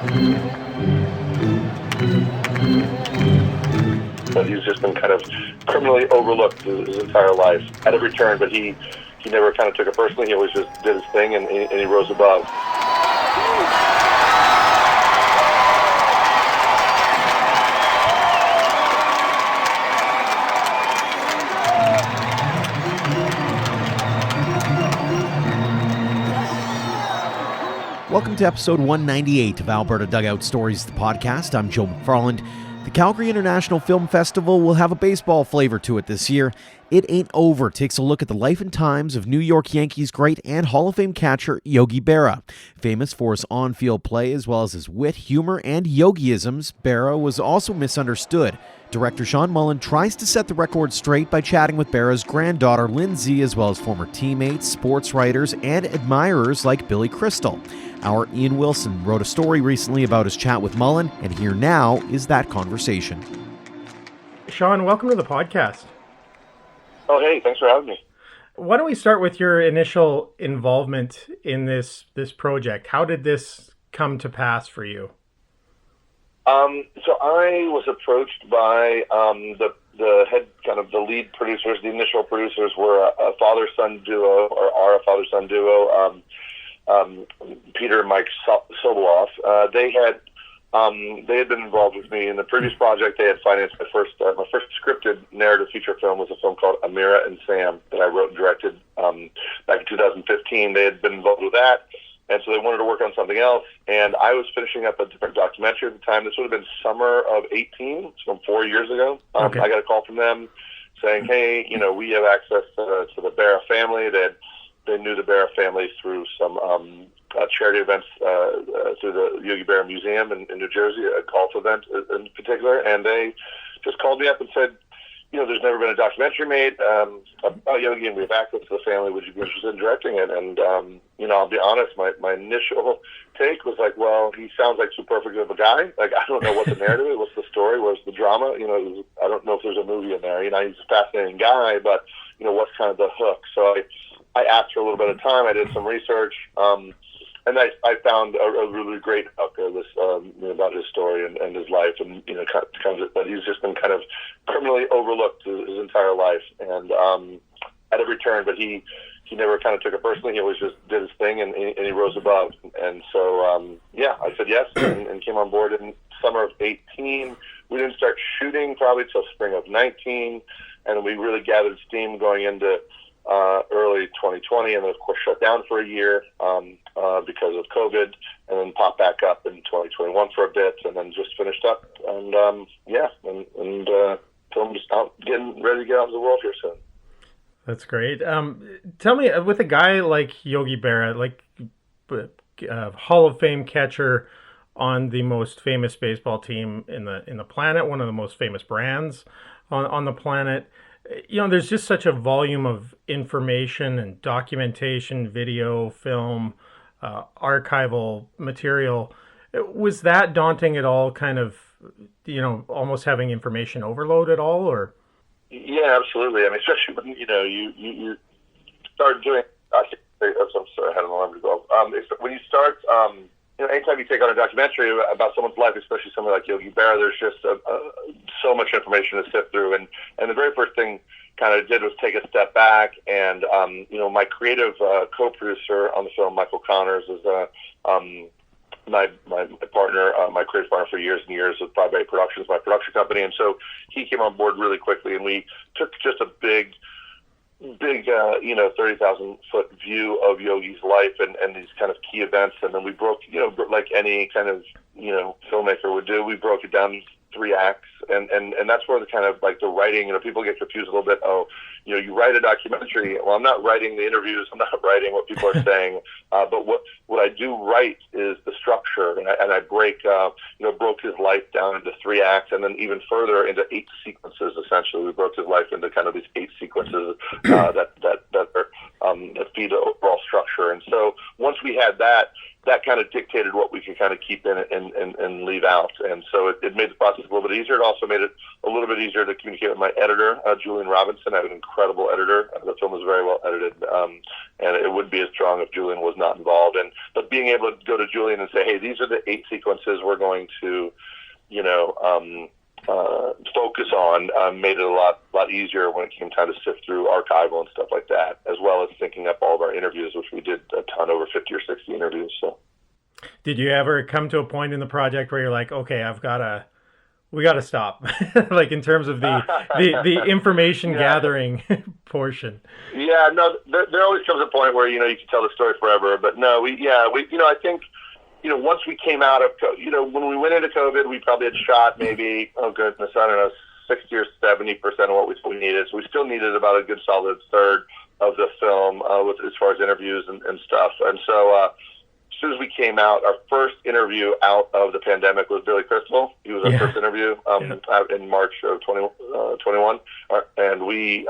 But he's just been kind of criminally overlooked his entire life at every turn, but he never kind of took it personally. He always just did his thing, and he rose above. Welcome to episode 198 of Alberta Dugout Stories, the podcast. I'm Joe McFarland. The Calgary International Film Festival will have a baseball flavor to it this year. It Ain't Over takes a look at the life and times of New York Yankees great and Hall of Fame catcher Yogi Berra. Famous for his on-field play as well as his wit, humor, and Yogiisms, Berra was also misunderstood. Director Sean Mullen tries to set the record straight by chatting with Berra's granddaughter Lindsay, as well as former teammates, sports writers, and admirers like Billy Crystal. Our Ian Wilson wrote a story recently about his chat with Mullen, and here now is that conversation. Sean, welcome to the podcast. Oh, hey, thanks for having me. Why don't we start with your initial involvement in this project? How did this come to pass for you? So I was approached by the head, kind of the lead producers. The initial producers were a father-son duo, or are a father-son duo, Peter and Mike Sobolov. They had been involved with me in the previous project. They had financed my first scripted narrative feature film was a film called Amira and Sam that I wrote and directed back in 2015. They had been involved with that. And so they wanted to work on something else. And I was finishing up a different documentary at the time. This would have been summer of 18, so 4 years ago. Okay. I got a call from them saying, hey, we have access to the Berra family. They knew the Berra family through some charity events through the Yogi Berra Museum in New Jersey, a golf event in particular. And they just called me up and said, there's never been a documentary made about Yogi, and we have access to the family. Would you be interested in directing it? And, I'll be honest, my initial take was like, well, he sounds like too perfect of a guy. Like, I don't know what the narrative is, what's the story, what's the drama. I don't know if there's a movie in there. He's a fascinating guy, but, what's kind of the hook? So I asked for a little bit of time. I did some research, and I found a really great book about his story and his life, and but he's just been kind of criminally overlooked his entire life, and at every turn. But he never kind of took it personally. He always just did his thing, and he rose above. And so I said yes, and came on board in summer of 18. We didn't start shooting probably till spring of 19, and we really gathered steam going into early 2020, and then of course shut down for a year because of COVID, and then popped back up in 2021 for a bit, and then just finished up. And film's out, getting ready to get out into the world here soon. That's great. Tell me, with a guy like Yogi Berra, like Hall of Fame catcher on the most famous baseball team in the planet, one of the most famous brands on the planet. There's just such a volume of information and documentation, video, film, archival material. Was that daunting at all, kind of, almost having information overload at all, or? Yeah, absolutely. I mean, especially when, you start doing, I'm sorry, I had an alarm to go off. When you start, anytime you take on a documentary about someone's life, especially someone like Yogi Berra, there's just so much information to sift through. And the very first thing kind of did was take a step back. And, my creative co-producer on the film, Michael Connors, is my partner, my creative partner for years and years with 5 Bay Productions, my production company. And so he came on board really quickly, and we took just a big 30,000 foot view of Yogi's life and these kind of key events. And then we broke, like any kind of, filmmaker would do, we broke it down 3 acts. And that's where the kind of like the writing, people get confused a little bit. Oh, you write a documentary. Well, I'm not writing the interviews. I'm not writing what people are saying. But what I do write is the structure. And I broke his life down into 3 acts, and then even further into 8 sequences. Essentially, we broke his life into kind of these 8 sequences that feed the overall structure. And so once we had that kind of dictated what we could kind of keep in and leave out. And so it made the process a little bit easier. It also made it a little bit easier to communicate with my editor, Julian Robinson. I have an incredible editor. The film was very well edited, and it wouldn't be as strong if Julian was not involved. But being able to go to Julian and say, hey, these are the 8 sequences we're going to, focus on, made it a lot easier when it came time to sift through archival and stuff like that, as well as thinking up all of our interviews, which we did a ton, over 50 or 60 interviews. So, did you ever come to a point in the project where you're like, okay, we got to stop, like in terms of the information gathering portion? Yeah, no, there always comes a point where, you can tell the story forever, but no, I think, once we came out of, when we went into COVID, we probably had shot maybe, oh goodness, I don't know, 60 or 70% of what we needed. So we still needed about a good solid third of the film as far as interviews and stuff. And so as soon as we came out, our first interview out of the pandemic was Billy Crystal. He was our first interview out in March of 2021. And we,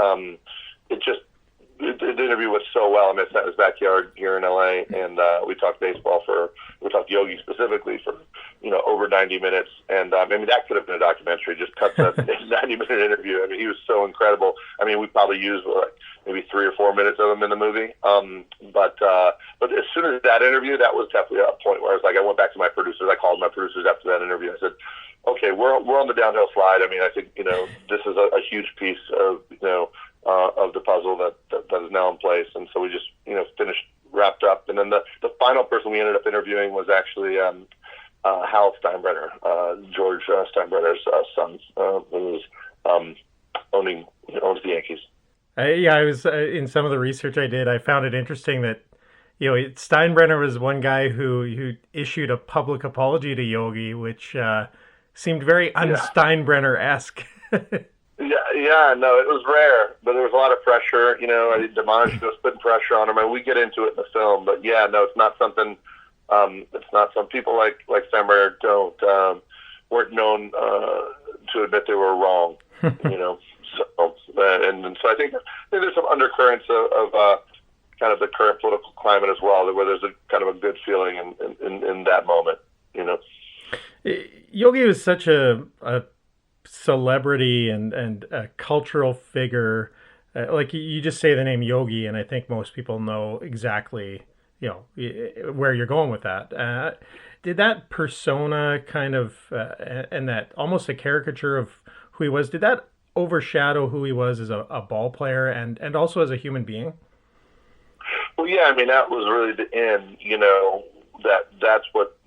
the interview went so well. I mean, it's at his backyard here in LA, and we talked we talked Yogi specifically for, over 90 minutes. And I mean, that could have been a documentary, just cut that 90-minute interview. I mean, he was so incredible. I mean, we probably used maybe 3 or 4 minutes of him in the movie. But as soon as that interview, that was definitely a point where I was like, I went back to my producers. I called my producers after that interview. I said, okay, we're on the downhill slide. I mean, I think, this is a huge piece of, of the puzzle that is now in place. And so we just, wrapped up. And then the final person we ended up interviewing was actually Hal Steinbrenner, George Steinbrenner's son, who owns the Yankees. I was in some of the research I did, I found it interesting that, Steinbrenner was one guy who issued a public apology to Yogi, which seemed very un-Steinbrenner-esque. No, it was rare, but there was a lot of pressure. DeMond was putting pressure on him, and we get into it in the film. But it's not something. It's not some people like Steinbrenner weren't known to admit they were wrong. So so I think there's some undercurrents of kind of the current political climate as well, where there's a kind of a good feeling in that moment. Yogi was such a celebrity and a cultural figure. Like you just say the name Yogi, and I think most people know exactly, where you're going with that. Did that persona kind of, and that almost a caricature of who he was, did that overshadow who he was as a ball player and also as a human being? Well, yeah, I mean, that was really the end, that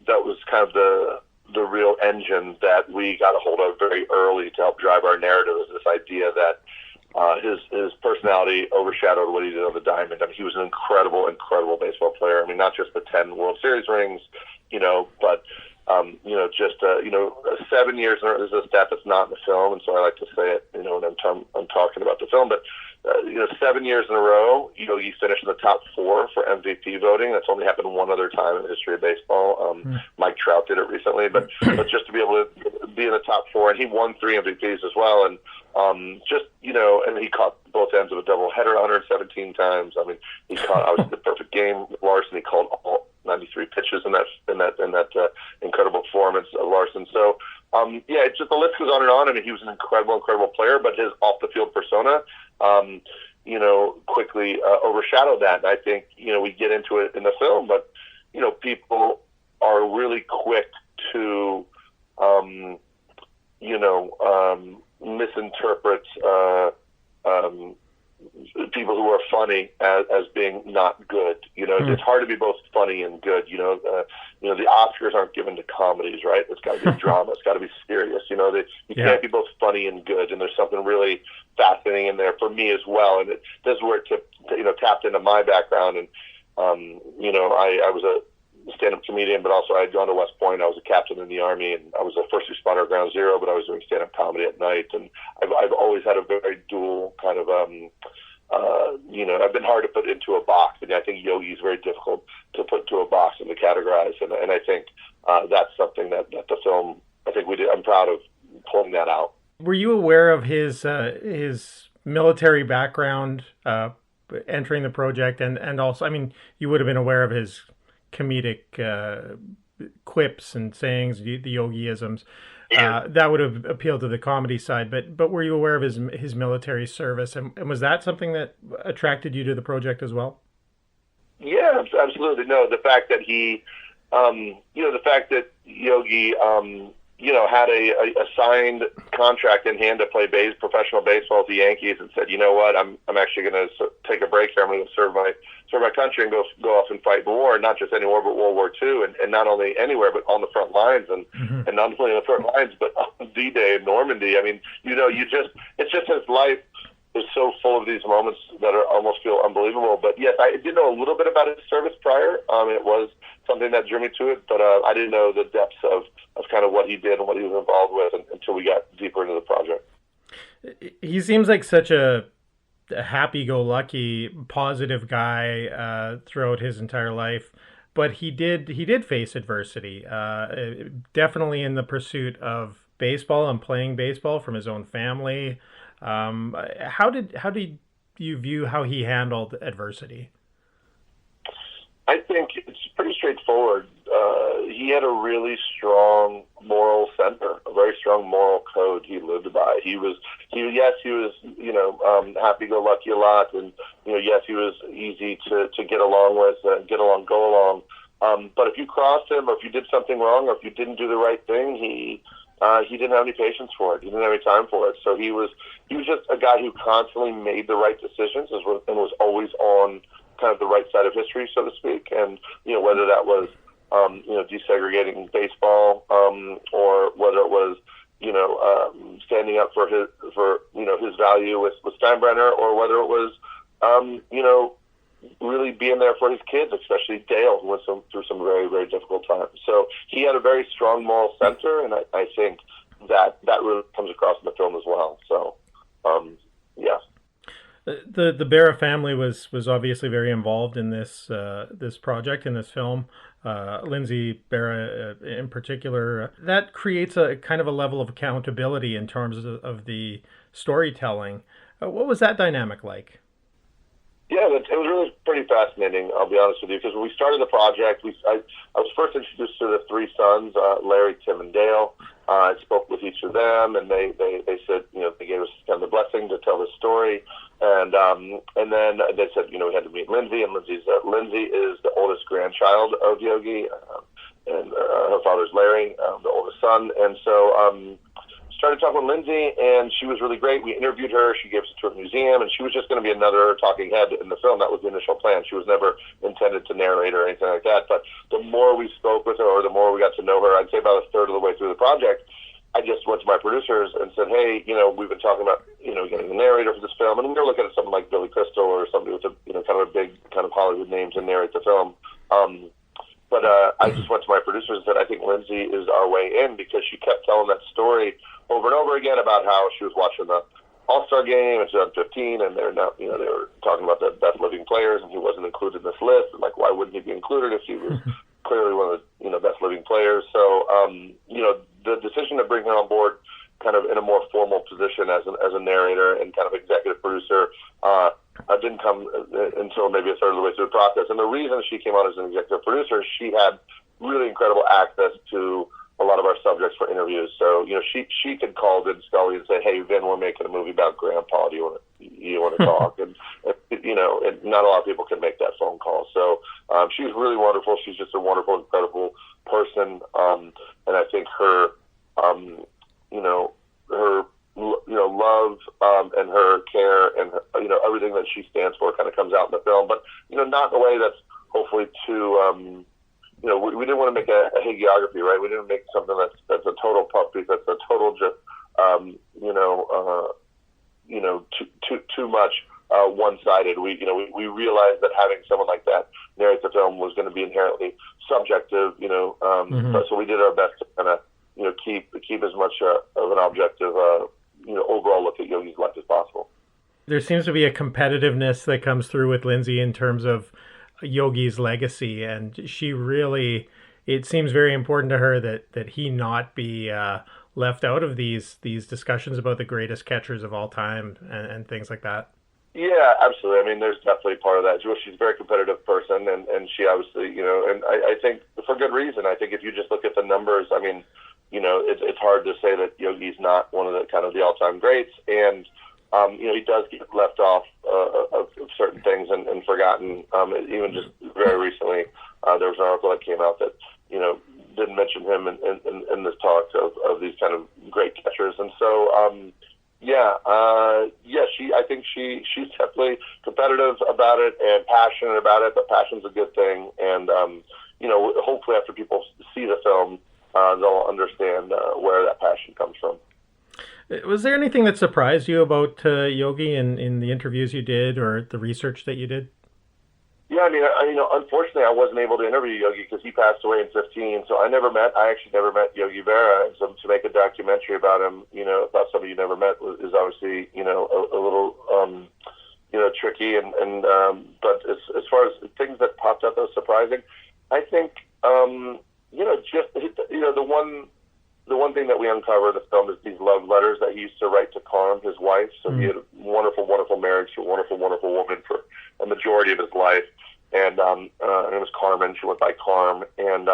was kind of the real engine that we got a hold of very early to help drive our narrative, is this idea that his personality overshadowed what he did on the diamond. I mean, he was an incredible baseball player. I mean, not just the 10 World Series rings, but just 7 years. There's a stat that's not in the film, and so I like to say it, when I'm talking about the film. But 7 years in a row, he finished in the top 4 for MVP voting. That's only happened one other time in the history of baseball. Mike Trout did it recently, but just to be able to be in the top 4, and he won 3 MVPs as well. And and he caught both ends of a doubleheader 117 times. I mean, he caught obviously the perfect game with Larson. He called all 93 pitches in that incredible performance of Larson. So, it's just the list goes on and on. I mean, he was an incredible player, but his off the field persona, quickly overshadowed that. And I think, we get into it in the film, but, people are really quick to, misinterpret people who are funny as being not good. It's hard to be both funny and good. The Oscars aren't given to comedies, right? It's got to be drama. It's got to be serious. You can't be both funny and good. And there's something really fascinating in there for me as well. And this is where it tapped into my background. And I was a stand-up comedian, but also I had gone to West Point. I was a captain in the Army, and I was a first responder at Ground Zero, but I was doing stand-up comedy at night. And I've always had a very dual kind of, I've been hard to put into a box, and I think Yogi is very difficult to put into a box and to categorize. And I think that's something that the film, I think we did. I'm proud of pulling that out. Were you aware of his military background entering the project, and also, I mean, you would have been aware of his comedic quips and sayings, the Yogiisms. that would have appealed to the comedy side. But were you aware of his military service, and was that something that attracted you to the project as well? Yeah, absolutely. No, the fact that the fact that Yogi, had a signed contract in hand to play professional baseball with the Yankees, and said, you know what, I'm actually going to take a break here. I'm going to serve my country and go off and fight war, not just any war, but World War II, and not only anywhere, but on the front lines, and not only on the front lines, but on D-Day in Normandy. I mean, it's just his life is so full of these moments that almost feel unbelievable. But yes, I did know a little bit about his service prior. It was something that drew me to it, but I didn't know the depths of kind of what he did and what he was involved with until we got deeper into the project. He seems like such a happy-go-lucky, positive guy throughout his entire life, but he did face adversity, definitely in the pursuit of baseball and playing baseball from his own family. How did you view how he handled adversity? I think it's pretty straightforward. He had a really strong moral center, a very strong moral code he lived by. He was happy-go-lucky a lot, and yes, he was easy to get along with, go along. But if you crossed him, or if you did something wrong, or if you didn't do the right thing, he didn't have any patience for it. He didn't have any time for it. So he was just a guy who constantly made the right decisions and was always on kind of the right side of history, so to speak. And whether that was desegregating baseball, or whether it was standing up for his value with Steinbrenner, or whether it was really being there for his kids, especially Dale, who went through some very, very difficult times. So he had a very strong moral center, and I think that really comes across in the film as well. So, yeah. The Berra family was obviously very involved in this project, in this film. Lindsay Berra in particular. That creates a kind of a level of accountability in terms of the storytelling. What was that dynamic like? Yeah, it was really pretty fascinating, I'll be honest with you, because when we started the project, I was first introduced to the three sons, Larry, Tim, and Dale. I spoke with each of them, and they said, they gave us kind of the blessing to tell the story. And then they said, we had to meet Lindsay, and Lindsay is the oldest grandchild of Yogi, and her father's Larry, the oldest son. And so started talking with Lindsay, and she was really great. We interviewed her. She gave us a tour of the museum, and she was just going to be another talking head in the film. That was the initial plan. She was never intended to narrate or anything like that. But the more we spoke with her, or the more we got to know her, I'd say about a third of the way through the project, I just went to my producers and said, hey, we've been talking about, getting a narrator for this film. And we were looking at something like Billy Crystal or somebody with a, kind of a big kind of Hollywood name to narrate the film. But I just went to my producers and said, I think Lindsay is our way in, because she kept telling that story over and over again about how she was watching the All-Star game in 2015, and they're now, they were talking about the best living players, and he wasn't included in this list. And why wouldn't he be included if he was clearly one of the, best living players? So, the decision to bring her on board kind of in a more formal position as a narrator and kind of executive producer, didn't come until maybe a third of the way through the process. And the reason she came on as an executive producer, she had really incredible access to a lot of our subjects for interviews. So, she could call Vin Scully and say, hey, Vin, we're making a movie about Grandpa. Do you want to talk? And not a lot of people can make that phone call. So, she's really wonderful. She's just a wonderful, incredible person. And I think her, love, and her care and, everything that she stands for kind of comes out in the film, but, not in a way that's hopefully too, we didn't want to make a hagiography, right? We didn't make something that's a total puff piece, that's a total just, too much one-sided. We realized that having someone like that narrate the film was going to be inherently subjective, so we did our best to kind of, keep as much of an objective, overall look at Yogi's life as possible. There seems to be a competitiveness that comes through with Lindsay in terms of Yogi's legacy, and it seems very important to her that he not be left out of these discussions about the greatest catchers of all time and things like that. Yeah, absolutely. I mean, there's definitely part of that. She's a very competitive person, and she obviously, and I think for good reason. I think if you just look at the numbers, I mean, it's hard to say that Yogi's not one of the kind of the all-time greats, and he does get left off of certain things and forgotten. Even just very recently, there was an article that came out that didn't mention him in this talk of these kind of great catchers, and so I think she's definitely competitive about it and passionate about it, but passion's a good thing, and hopefully after people see the film, they'll understand where that passion comes from. Was there anything that surprised you about Yogi in the interviews you did or the research that you did? Yeah, unfortunately, I wasn't able to interview Yogi because he passed away in 2015. So I actually never met Yogi Berra. So to make a documentary about him, about somebody you never met is obviously, a little, tricky. But as far as things that popped up that was surprising, I think, the one thing that we uncover in the film is these love letters that he used to write to Carm, his wife. So he had a wonderful, wonderful marriage to a wonderful, wonderful woman for a majority of his life. And her name was Carmen. She went by Carm. And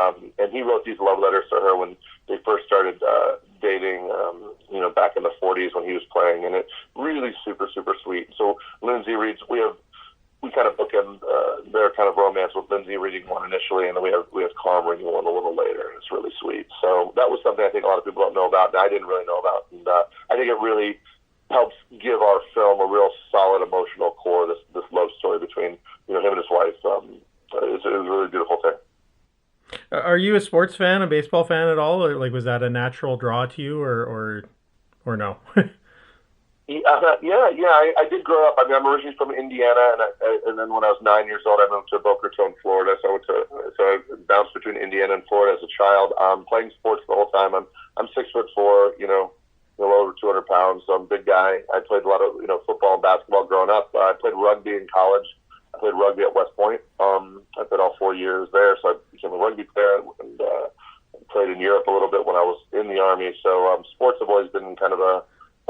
he wrote these love letters to her when they first started dating, back in the 40s when he was playing. And it's really super, super sweet. So Lindsay reads, we kind of bookend their kind of romance with Lindsay reading one initially, and then we have Carm reading one a little later, and it's really sweet. So that was something I think a lot of people don't know about, and I didn't really know about. And I think it really helps give our film a real solid emotional core, this love story between him and his wife. It was a really beautiful thing. Are you a sports fan, a baseball fan at all? Or was that a natural draw to you, or no? I did grow up. I'm originally from Indiana, and then when I was 9 years old, I moved to Boca Raton, Florida. So I bounced between Indiana and Florida as a child. Playing sports the whole time. I'm 6'4", well over 200 pounds, so I'm a big guy. I played a lot of football and basketball growing up. I played rugby in college. I played rugby at West Point. I played all 4 years there, so I became a rugby player and played in Europe a little bit when I was in the Army. So sports have always been kind of a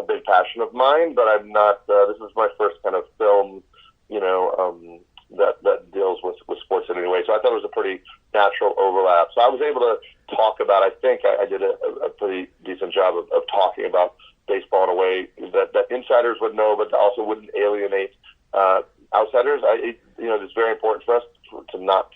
big passion of mine, but I'm not. This is my first kind of film, that deals with sports in any way. So I thought it was a pretty natural overlap. So I was able to talk about. I think I did a pretty decent job of talking about baseball in a way that insiders would know, but also wouldn't alienate outsiders. It's very important for us to not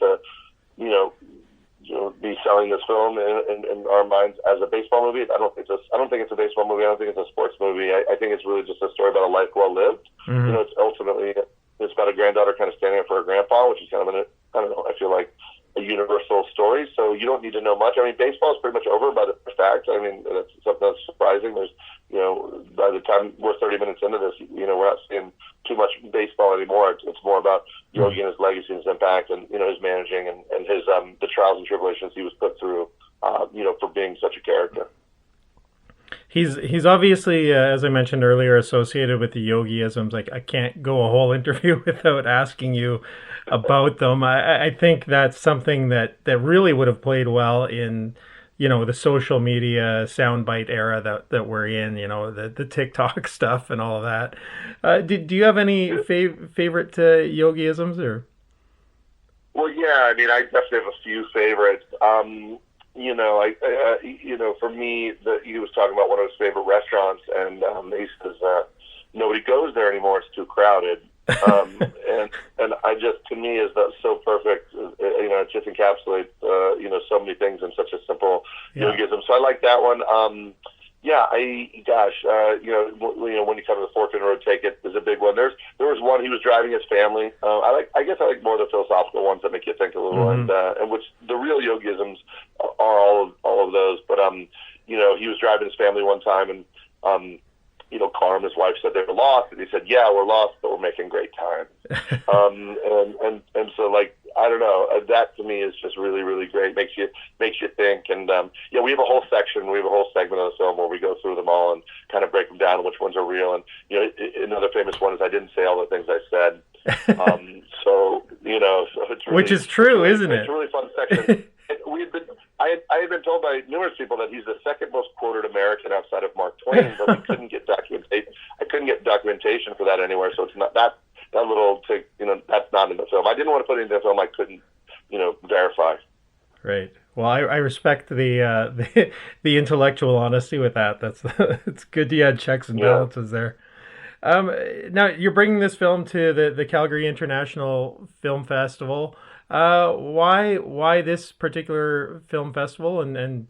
be selling this film in our minds as a baseball movie. I don't think it's a baseball movie. I don't think it's a sports movie. I think it's really just a story about a life well lived. Mm-hmm. It's about a granddaughter kind of standing up for her grandpa, which is kind of I feel like a universal story. So you don't need to know much. Baseball is pretty much over by the fact. That's something that's surprising. There's, by the time we're 30 minutes into this, we're not seeing too much baseball anymore. It's more about Yogi and his legacy and his impact and, his managing and his, the trials and tribulations he was put through, for being such a character. He's obviously, as I mentioned earlier, associated with the Yogiisms. Like, I can't go a whole interview without asking you about them. I think that's something that really would have played well in, the social media soundbite era that we're in, the TikTok stuff and all of that. Do you have any favorite Yogiisms or? Well, yeah, I definitely have a few favorites. For me, he was talking about one of his favorite restaurants, and he says nobody goes there anymore; it's too crowded. And I just, to me, is that so perfect. It just encapsulates so many things in such a simple Yogism. So I like that one. When you come to the Fork in the Road, Take It is a big one. There was one, he was driving his family. I guess I like more the philosophical ones that make you think a little, and which the real Yogisms are all of those. But he was driving his family one time, and Carm, his wife, said they were lost, and he said, "Yeah, we're lost, but we're making great time." and so, like, I don't know, that to me is just really, really great. Makes you think. And we have a whole segment of the film where we go through them all and kind of break them down, which ones are real. And another famous one is I didn't say all the things I said. So it's really, which is true, isn't it? It's a really fun section. I had been told by numerous people that he's the second most quoted American outside of Mark Twain, but we couldn't get documentation. I couldn't get documentation for that anywhere, so it's not that little. That's not in the film. I didn't want to put it in the film. I couldn't, verify. Right. Well, I respect the intellectual honesty with that. That's it's good you had checks and Yeah. balances there. Um, Now you're bringing this film to the Calgary International Film Festival. Why this particular film festival? And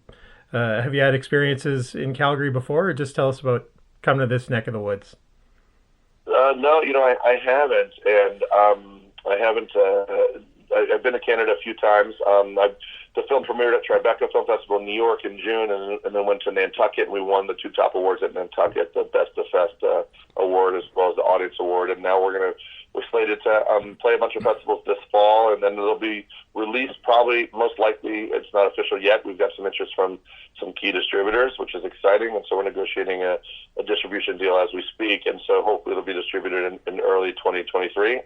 have you had experiences in Calgary before, or just tell us about coming to this neck of the woods? No, I haven't, and I haven't. I've been to Canada a few times. The film premiered at Tribeca Film Festival in New York in June, and then went to Nantucket, and we won the two top awards at Nantucket, the Best of Fest award as well as the Audience Award. And now we're slated to play a bunch of festivals this fall, and then it'll be released probably, most likely, it's not official yet. We've got some interest from some key distributors, which is exciting, and so we're negotiating a distribution deal as we speak, and so hopefully it'll be distributed in early 2023.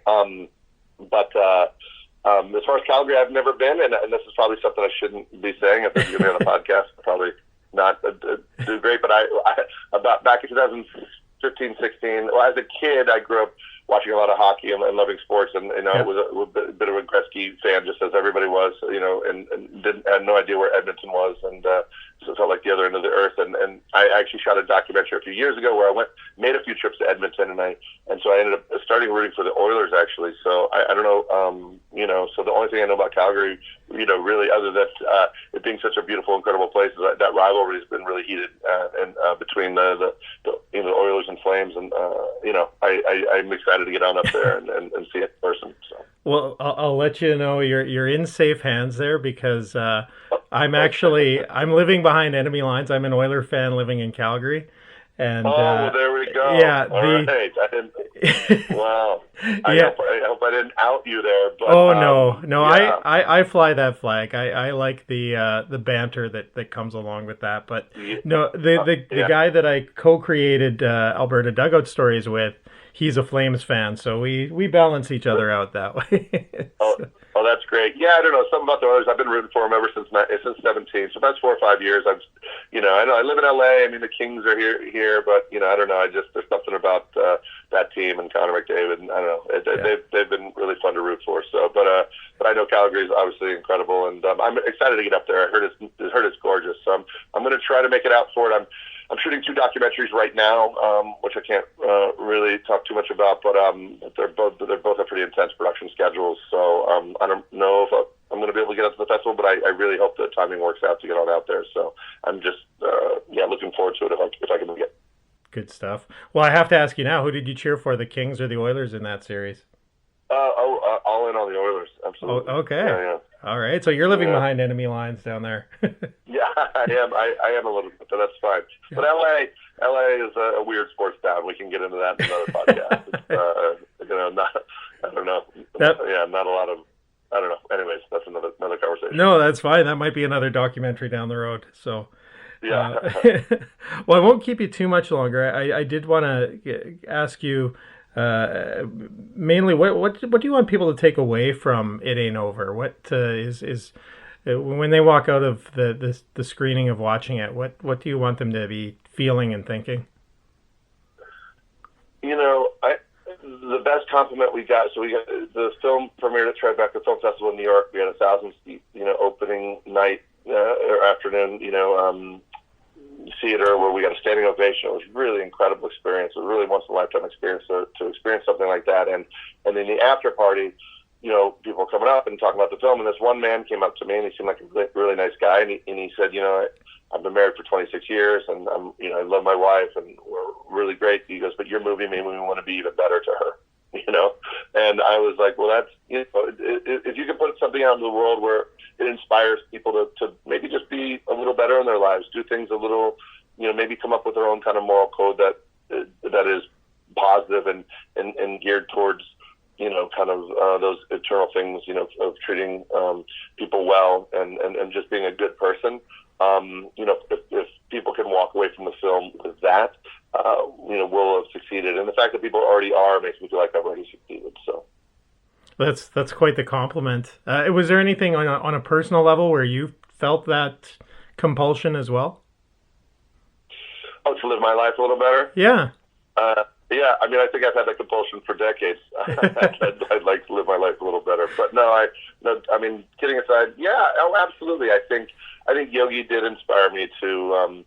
But as far as Calgary, I've never been, and this is probably something I shouldn't be saying if this is going to be on a podcast. Probably not do great, but I about back in 2015, 16. Well, as a kid, I grew up watching a lot of hockey and loving sports, and I was a bit of a Gretzky fan, just as everybody was, and had no idea where Edmonton was, and so it felt like the other end of the earth. And I actually shot a documentary a few years ago where I made a few trips to Edmonton, and so I ended up starting rooting for the Oilers, actually. So I don't know, so the only thing I know about Calgary, really, other than it being such a beautiful, incredible place, is that rivalry has been really heated, and between the Oilers and Flames, and I'm excited to get on up there and see it in person. So. Well, I'll let you know you're in safe hands there because I'm living behind enemy lines. I'm an Oiler fan living in Calgary, and well, there we go. Yeah, right. I didn't. Wow. I hope I didn't out you there. But, no. Yeah. I fly that flag. I like the banter that comes along with that. But no, the guy that I co-created Alberta Dugout Stories with, he's a Flames fan, so we balance each other out that way. Oh, that's great. Yeah, I don't know, something about the Oilers. I've been rooting for them ever since 17. So that's 4 or 5 years. I know I live in LA. I mean, the Kings are here, but I don't know. There's something about that team and Connor McDavid. And I don't know. They've been really fun to root for. So, but I know Calgary is obviously incredible, and I'm excited to get up there. I heard it's gorgeous. So I'm going to try to make it out for it. I'm shooting 2 documentaries right now, which I can't really talk too much about, but they're both have pretty intense production schedules. So I don't know if I'm going to be able to get up to the festival, but I really hope the timing works out to get on out there. So I'm just looking forward to it if I can make it. Good stuff. Well, I have to ask you now: who did you cheer for, the Kings or the Oilers in that series? All in on the Oilers, absolutely. Oh, okay. Yeah. All right. So you're living behind enemy lines down there. Yeah, I am. I am a little bit, but that's fine. But LA is a weird sports town. We can get into that in another podcast. I don't know. Not a lot of. I don't know. Anyways, that's another conversation. No, that's fine. That might be another documentary down the road. So. Yeah. Well, I won't keep you too much longer. I did want to ask you. Mainly, what do you want people to take away from It Ain't Over? What is when they walk out of the screening of watching it? What do you want them to be feeling and thinking? The best compliment we got. So we got the film premiered at Tribeca Film Festival in New York. We had 1,000-seat, opening night or afternoon, theater where we got a standing ovation. It was a really incredible experience. It was a really once in a lifetime experience to experience something like that. And in the after party, people coming up and talking about the film. And this one man came up to me, and he seemed like a really nice guy. And he said, I've been married for 26 years, and I love my wife, and we're really great. He goes, but your movie made me want to be even better to her. And I was like, well, that's, if you can put something out in the world where it inspires people to maybe just be a little better in their lives, do things a little, maybe come up with their own kind of moral code that is positive and geared towards, kind of those eternal things, of treating people well and just being a good person. If people can walk away from the film with that, we'll have succeeded. And the fact that people already are makes me feel like I've already succeeded. So that's quite the compliment. Was there anything on a personal level where you felt that compulsion as well? Oh, to live my life a little better? Yeah. Yeah, I mean, I think I've had that compulsion for decades. I'd like to live my life a little better, but no, I mean, kidding aside, yeah, oh, absolutely. I think Yogi did inspire me to,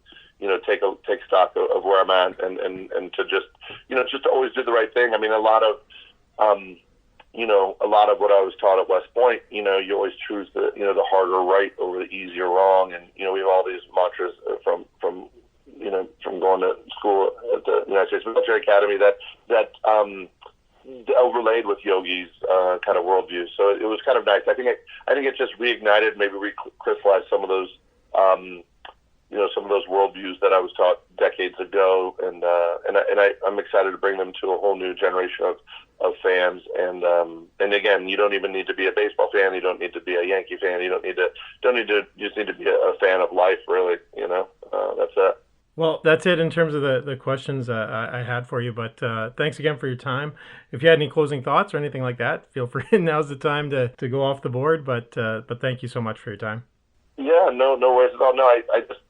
take stock of where I'm at, and to just, just to always do the right thing. I mean, a lot of what I was taught at West Point, you always choose the harder right over the easier wrong, and we have all these mantras from going to school at the United States Military Academy that overlaid with Yogi's kind of worldview. So it was kind of nice. I think it just reignited, maybe recrystallized some of those worldviews that I was taught decades ago, and I'm excited to bring them to a whole new generation of fans. And again, you don't even need to be a baseball fan. You don't need to be a Yankee fan. You just need to be a fan of life, really. That's it. Well, that's it in terms of the questions I had for you, but thanks again for your time. If you had any closing thoughts or anything like that, feel free. Now's the time to go off the board, but thank you so much for your time. Yeah, no worries at all. No, I just,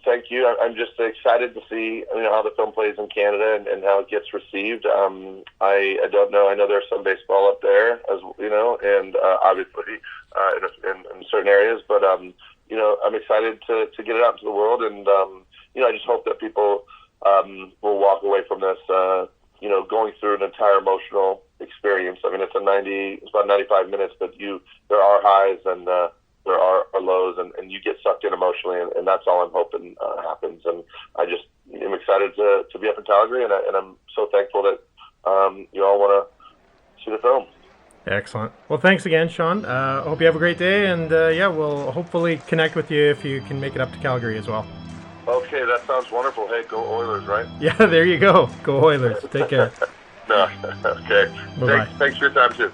thank you. I'm just excited to see, how the film plays in Canada and how it gets received. I don't know. I know there's some baseball up there, as and obviously in certain areas, but I'm excited to get it out to the world, and I just hope that people will walk away from this, going through an entire emotional experience. I mean, it's about 95 minutes, but there are highs and there are lows, and you get sucked in emotionally, and that's all I'm hoping happens. And I just am excited to be up in Calgary, and I'm so thankful that you all want to see the film. Excellent. Well, thanks again, Sean. I hope you have a great day, and we'll hopefully connect with you if you can make it up to Calgary as well. Okay, that sounds wonderful. Hey, go Oilers, right? Yeah, there you go. Go Oilers. Take care. No, okay. Bye-bye. Thanks for your time, too.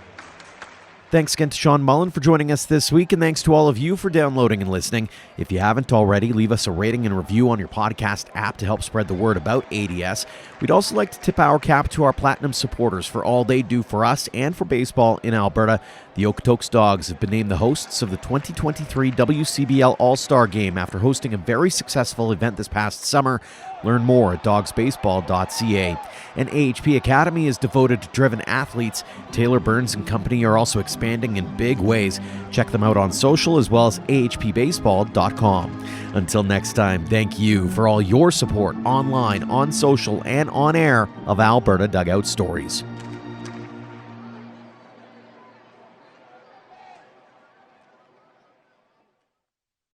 Thanks again to Sean Mullen for joining us this week, and thanks to all of you for downloading and listening. If you haven't already, leave us a rating and review on your podcast app to help spread the word about ADS. We'd also like to tip our cap to our Platinum supporters for all they do for us and for baseball in Alberta. The Okotoks Dogs have been named the hosts of the 2023 WCBL All-Star Game after hosting a very successful event this past summer. Learn more at dogsbaseball.ca. And AHP Academy is devoted to driven athletes. Taylor Burns and company are also expanding in big ways. Check them out on social as well as ahpbaseball.com. Until next time, thank you for all your support online, on social, and on air of Alberta Dugout Stories.